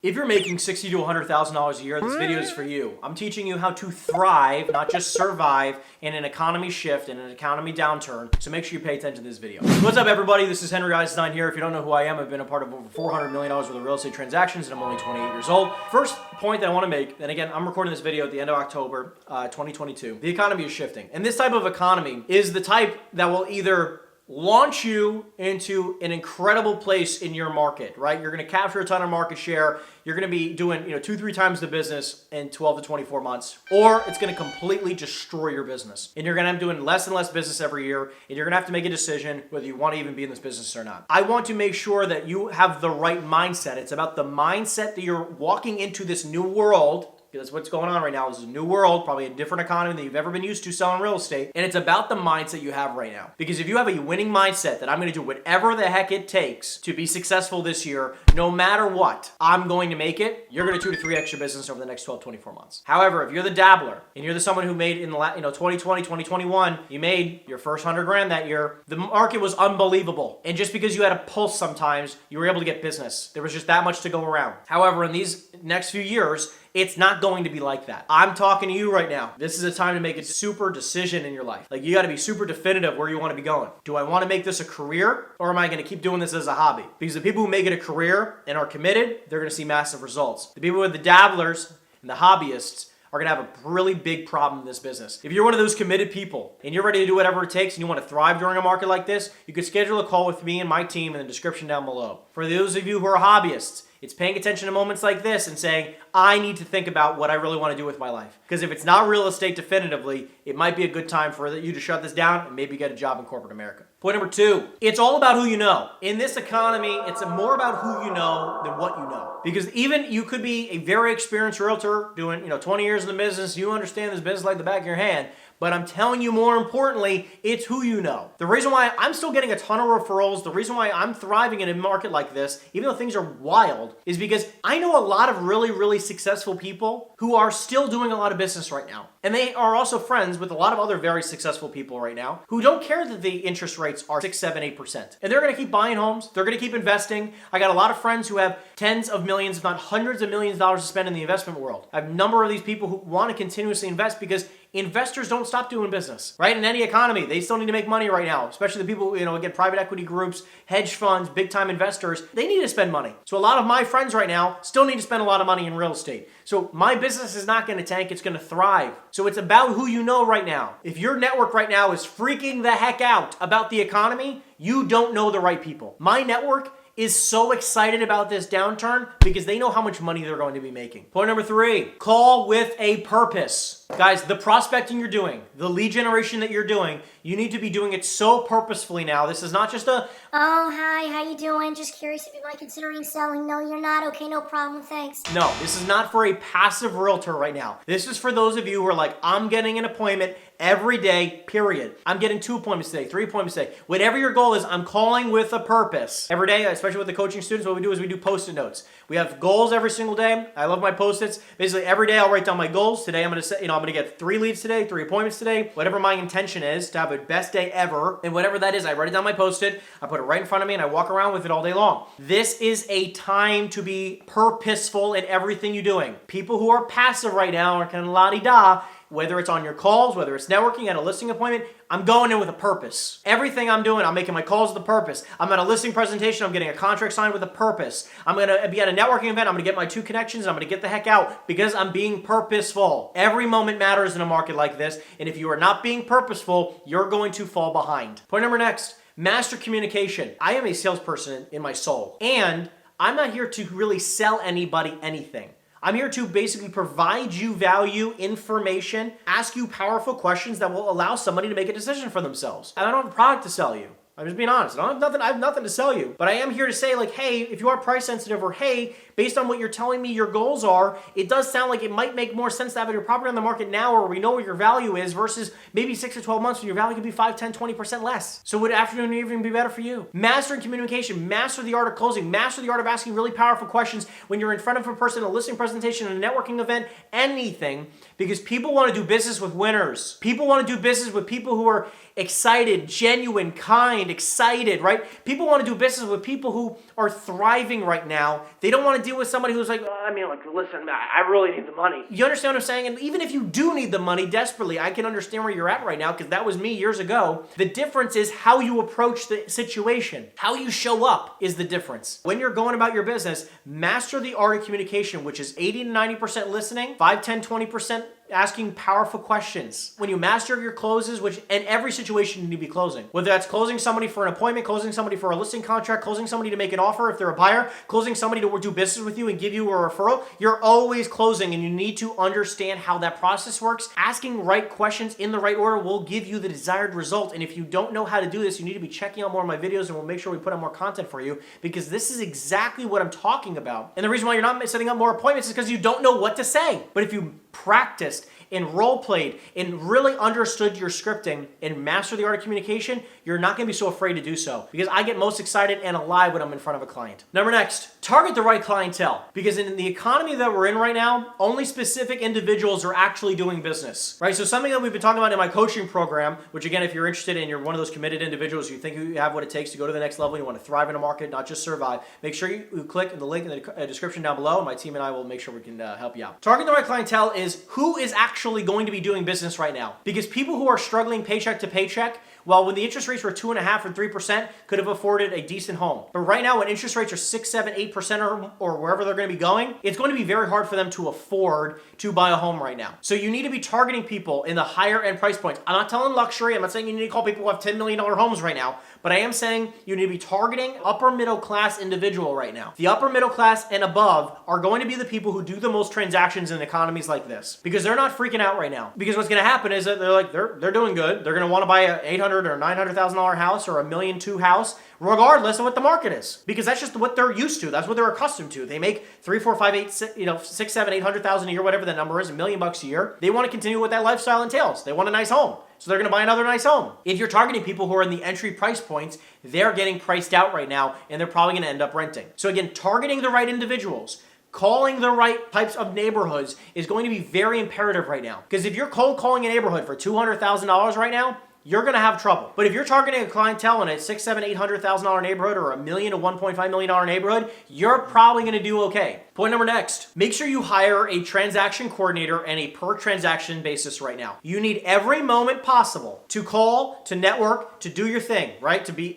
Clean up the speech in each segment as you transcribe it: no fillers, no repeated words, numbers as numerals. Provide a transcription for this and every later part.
If you're making $60,000 to $100,000 a year, this video is for you. I'm teaching you how to thrive, not just survive, in an economy shift, in an economy downturn. So make sure you pay attention to this video. What's up, everybody? This is Henry Eisenstein here. If you don't know who I am, I've been a part of over $400 million worth of real estate transactions, and I'm only 28 years old. First point that I want to make, and again, I'm recording this video at the end of October 2022. The economy is shifting. And this type of economy is the type that will either launch you into an incredible place in your market, right? You're going to capture a ton of market share. You're going to be doing, 2-3 times the business in 12 to 24 months, or it's going to completely destroy your business. And you're going to have doing less and less business every year, and you're going to have to make a decision whether you want to even be in this business or not. I want to make sure that you have the right mindset. It's about the mindset that you're walking into this new world. Because that's what's going on right now. This is a new world, probably a different economy than you've ever been used to selling real estate. And it's about the mindset you have right now. Because if you have a winning mindset that I'm going to do whatever the heck it takes to be successful this year, no matter what, I'm going to make it, you're going to 2 to 3x your business over the next 12, 24 months. However, if you're the dabbler and you're the someone who made in the 2020, 2021, you made your first 100 grand that year, the market was unbelievable. And just because you had a pulse sometimes, you were able to get business. There was just that much to go around. However, in these next few years, it's not going to be like that. I'm talking to you right now. This is a time to make a super decision in your life. Like, you got to be super definitive where you want to be going. Do I want to make this a career, or am I going to keep doing this as a hobby? Because the people who make it a career and are committed, they're going to see massive results. The people with the dabblers and the hobbyists are going to have a really big problem in this business. If you're one of those committed people and you're ready to do whatever it takes and you want to thrive during a market like this, you could schedule a call with me and my team in the description down below. For those of you who are hobbyists, it's paying attention to moments like this and saying, I need to think about what I really want to do with my life. Because if it's not real estate definitively, it might be a good time for you to shut this down and maybe get a job in corporate America. Point number 2, it's all about who you know. In this economy, it's more about who you know than what you know. Because even you could be a very experienced realtor doing 20 years in the business, you understand this business like the back of your hand. But I'm telling you, more importantly, it's who you know. The reason why I'm still getting a ton of referrals, the reason why I'm thriving in a market like this, even though things are wild, is because I know a lot of really, really successful people who are still doing a lot of business right now. And they are also friends with a lot of other very successful people right now who don't care that the interest rates are 6, 7, 8%. And they're going to keep buying homes. They're going to keep investing. I got a lot of friends who have tens of millions, if not hundreds of millions of dollars to spend in the investment world. I have a number of these people who want to continuously invest because investors don't stop doing business, right? In any economy, they still need to make money right now, especially the people, again, private equity groups, hedge funds, big time investors, they need to spend money. So a lot of my friends right now still need to spend a lot of money in real estate. So my business is not going to tank, it's going to thrive. So it's about who you know right now. If your network right now is freaking the heck out about the economy, you don't know the right people. My network is so excited about this downturn because they know how much money they're going to be making. Point number 3, call with a purpose. Guys, the prospecting you're doing, the lead generation that you're doing, you need to be doing it so purposefully now. This is not just a, oh, hi, how you doing? Just curious if you might considering selling. No, you're not. Okay, no problem, thanks. No, this is not for a passive realtor right now. This is for those of you who are like, I'm getting an appointment every day, period. I'm getting 2 appointments today, 3 appointments today. Whatever your goal is, I'm calling with a purpose. Every day, especially with the coaching students, what we do is we do Post-it notes. We have goals every single day. I love my Post-its. Basically, every day I'll write down my goals. Today, I'm going to say, I'm going to get 3 leads today, 3 appointments today, whatever my intention is to have a best day ever. And whatever that is, I write it down my Post-it, I put it right in front of me, and I walk around with it all day long. This is a time to be purposeful in everything you're doing. People who are passive right now are kind of la-di-da. Whether it's on your calls, whether it's networking at a listing appointment, I'm going in with a purpose. Everything I'm doing, I'm making my calls with a purpose. I'm at a listing presentation, I'm getting a contract signed with a purpose. I'm going to be at a networking event, I'm going to get my 2 connections, I'm going to get the heck out because I'm being purposeful. Every moment matters in a market like this, and if you are not being purposeful, you're going to fall behind. Point number next, master communication. I am a salesperson in my soul, and I'm not here to really sell anybody anything. I'm here to basically provide you value, information, ask you powerful questions that will allow somebody to make a decision for themselves. And I don't have a product to sell you. I'm just being honest. I have nothing to sell you. But I am here to say, like, hey, if you are price sensitive, or hey, based on what you're telling me your goals are, it does sound like it might make more sense to have your property on the market now, or we know what your value is, versus maybe 6 to 12 months when your value could be 5, 10, 20% less. So would afternoon even be better for you? Mastering communication, master the art of closing, master the art of asking really powerful questions when you're in front of a person, a listing presentation, a networking event, anything, because people want to do business with winners. People want to do business with people who are excited, genuine, kind, aligned, excited, right? People want to do business with people who are thriving right now. They don't want to deal with somebody who's like, listen, I really need the money. You understand what I'm saying? And even if you do need the money desperately, I can understand where you're at right now because that was me years ago. The difference is how you approach the situation. How you show up is the difference. When you're going about your business, master the art of communication, which is 80 to 90% listening, 5, 10, 20% asking powerful questions. When you master your closes, which in every situation you need to be closing, whether that's closing somebody for an appointment, closing somebody for a listing contract, closing somebody to make an offer if they're a buyer, closing somebody to do business with you and give you a referral, you're always closing and you need to understand how that process works. Asking right questions in the right order will give you the desired result. And if you don't know how to do this, you need to be checking out more of my videos and we'll make sure we put out more content for you because this is exactly what I'm talking about. And the reason why you're not setting up more appointments is because you don't know what to say. But if you practiced and role played and really understood your scripting and master the art of communication, you're not going to be so afraid to do so because I get most excited and alive when I'm in front of a client. Number next, target the right clientele because in the economy that we're in right now, only specific individuals are actually doing business, right? So something that we've been talking about in my coaching program, which again, if you're interested and you're one of those committed individuals, you think you have what it takes to go to the next level, you want to thrive in a market, not just survive, make sure you click the link in the description down below and my team and I will make sure we can help you out. Target the right clientele is who is actually going to be doing business right now because people who are struggling paycheck to paycheck, well, when the interest rates were 2.5% and 3%, could have afforded a decent home. But right now, when interest rates are 6, 7, 8% or wherever they're going to be going, it's going to be very hard for them to afford to buy a home right now. So you need to be targeting people in the higher end price points. I'm not telling luxury. I'm not saying you need to call people who have $10 million homes right now. But I am saying you need to be targeting upper middle class individual right now. The upper middle class and above are going to be the people who do the most transactions in economies like this because they're not freaking out right now. Because what's going to happen is that they're doing good. They're going to want to buy a $800,000 or $900,000 house or a $1.2 million house, regardless of what the market is, because that's just what they're used to. That's what they're accustomed to. They make 3, 4, 5, 8, 6, 7, 800,000 a year, whatever the number is, $1 million a year. They want to continue what that lifestyle entails. They want a nice home. So they're going to buy another nice home. If you're targeting people who are in the entry price points, they're getting priced out right now and they're probably going to end up renting. So again, targeting the right individuals, calling the right types of neighborhoods is going to be very imperative right now. Because if you're cold calling a neighborhood for $200,000 right now, you're going to have trouble. But if you're targeting a clientele in a $600,000, $700,000, $800,000 neighborhood or $1 million to $1.5 million neighborhood, you're probably going to do okay. Point number next, make sure you hire a transaction coordinator and a per transaction basis right now. You need every moment possible to call, to network, to do your thing, right? To be,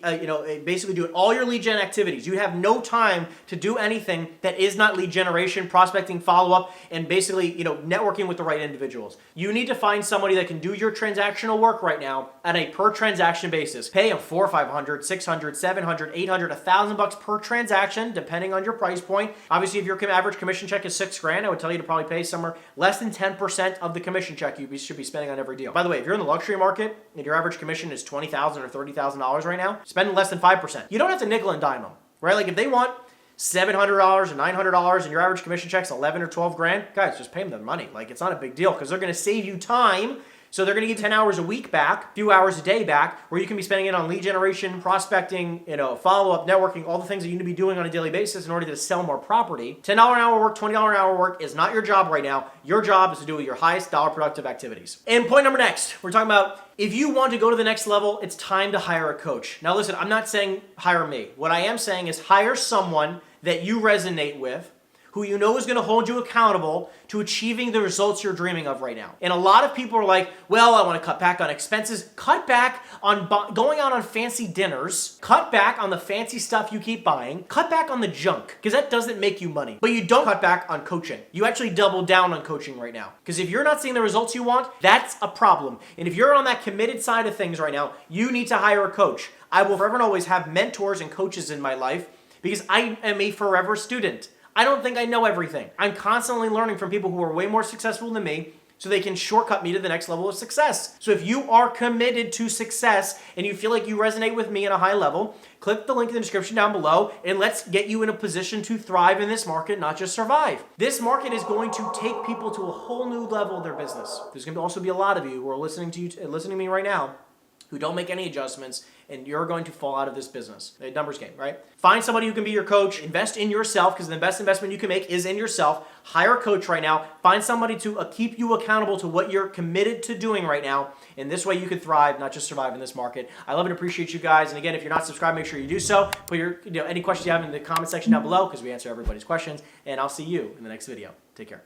basically doing all your lead gen activities. You have no time to do anything that is not lead generation, prospecting, follow-up, and basically, networking with the right individuals. You need to find somebody that can do your transactional work right now at a per transaction basis. Pay them $400, $500, $600, $700, $800, $1,000 per transaction, depending on your price point. Obviously, if your average commission check is $6,000, I would tell you to probably pay somewhere less than 10% of the commission check you should be spending on every deal. By the way, if you're in the luxury market and your average commission is $20,000 or $30,000 right now, spend less than 5%. You don't have to nickel and dime them, right? Like if they want $700 or $900 and your average commission check's 11 or 12 grand, guys, just pay them the money. Like it's not a big deal because they're going to save you time. So they're going to give 10 hours a week back, a few hours a day back, where you can be spending it on lead generation, prospecting, follow-up, networking, all the things that you need to be doing on a daily basis in order to sell more property. $10 an hour work, $20 an hour work is not your job right now. Your job is to do your highest dollar productive activities. And point number next, we're talking about if you want to go to the next level, it's time to hire a coach. Now listen, I'm not saying hire me. What I am saying is hire someone that you resonate with, who you know is going to hold you accountable to achieving the results you're dreaming of right now. And a lot of people are like, well, I want to cut back on expenses. Cut back on going out on fancy dinners. Cut back on the fancy stuff you keep buying. Cut back on the junk, because that doesn't make you money. But you don't cut back on coaching. You actually double down on coaching right now. Because if you're not seeing the results you want, that's a problem. And if you're on that committed side of things right now, you need to hire a coach. I will forever and always have mentors and coaches in my life because I am a forever student. I don't think I know everything. I'm constantly learning from people who are way more successful than me so they can shortcut me to the next level of success. So if you are committed to success and you feel like you resonate with me at a high level, click the link in the description down below and let's get you in a position to thrive in this market, not just survive. This market is going to take people to a whole new level of their business. There's going to also be a lot of you who are listening to me right now who don't make any adjustments, and you're going to fall out of this business. A numbers game, right? Find somebody who can be your coach. Invest in yourself, because the best investment you can make is in yourself. Hire a coach right now. Find somebody to keep you accountable to what you're committed to doing right now. And this way you can thrive, not just survive in this market. I love and appreciate you guys. And again, if you're not subscribed, make sure you do so. Put your any questions you have in the comment section down below, because we answer everybody's questions. And I'll see you in the next video. Take care.